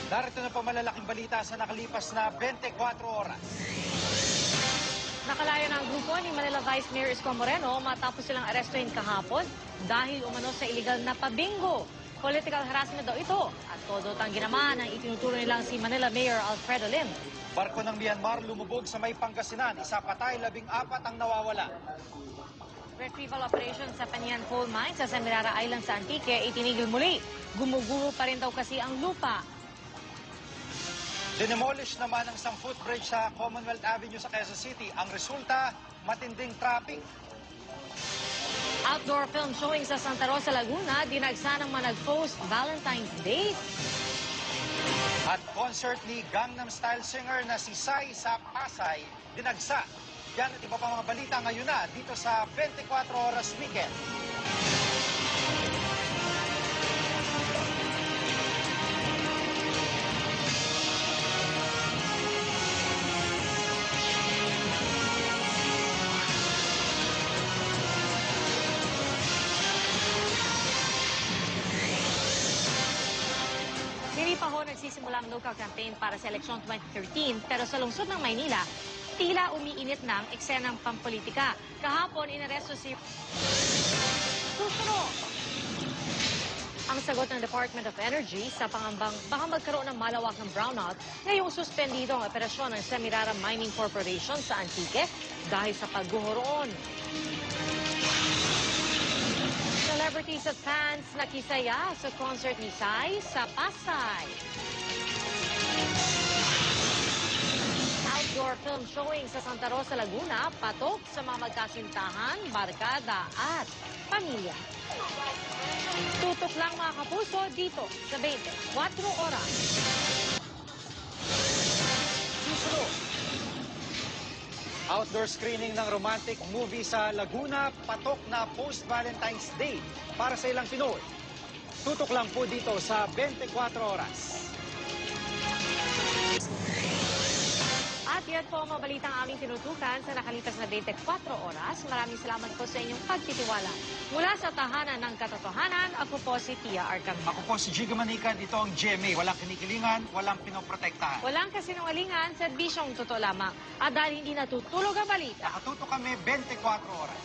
Narito na pa malalaking balita sa nakalipas na 24 oras. Nakalaya na ang grupo ni Manila Vice Mayor Isko Moreno matapos silang arestuhin kahapon dahil umano sa iligal na pabingo. Political harassment daw ito at todo tanggi naman ang itinuturo nilang si Manila Mayor Alfredo Lim. Barko ng Myanmar lumubog sa may Pangasinan, isa patay, 14 ang nawawala. Retrieval operation sa Panyan Coal Mine sa Semirara Island sa Antique itinigil muli. Gumuguho pa rin daw kasi ang lupa. Dinemolish naman ang 10-foot bridge sa Commonwealth Avenue sa Quezon City. Ang resulta, matinding traffic. Outdoor film showing sa Santa Rosa, Laguna, dinagsa ng mga nag-post Valentine's Day. At concert ni Gangnam Style singer na si Psy sa Pasay, dinagsa. Yan at iba pa mga balita ngayon na dito sa 24 Oras Weekend. Hindi pa ho nagsisimula ang local campaign para sa eleksyon 2013, pero sa lungsod ng Maynila, tila umiinit na ang eksenang pampolitika. Kahapon, inaresto si Susuro. Ang sagot ng Department of Energy sa pangambang baka magkaroon ng malawak ng brownout ngayong suspendido ang operasyon ng Semirara Mining Corporation sa Antique dahil sa pagguho roon. Celebrities at fans nakisaya sa concert ni Psy sa Pasay. Outdoor film showing sa Santa Rosa, Laguna, patok sa mga magkasintahan, barkada at pamilya. Tutok lang mga kapuso dito sa 24 Oras. Susunod. Outdoor screening ng romantic movie sa Laguna, patok na post-Valentine's Day para sa ilang Pinoy. Tutok lang po dito sa 24 Oras. At yan po ang mga balitang aming tinutukan sa nakalipas na 24 oras. Maraming salamat po sa inyong pagtitiwala. Mula sa tahanan ng katotohanan, ako po si Tia Arcangel. Ako po si Giga Manikad, ito ang GMA. Walang kinikilingan, walang pinoprotektahan. Walang kasinungalingan, serbisyong totoo lamang. At dahil hindi natutulog ang balita, Nakatuto kami 24 oras.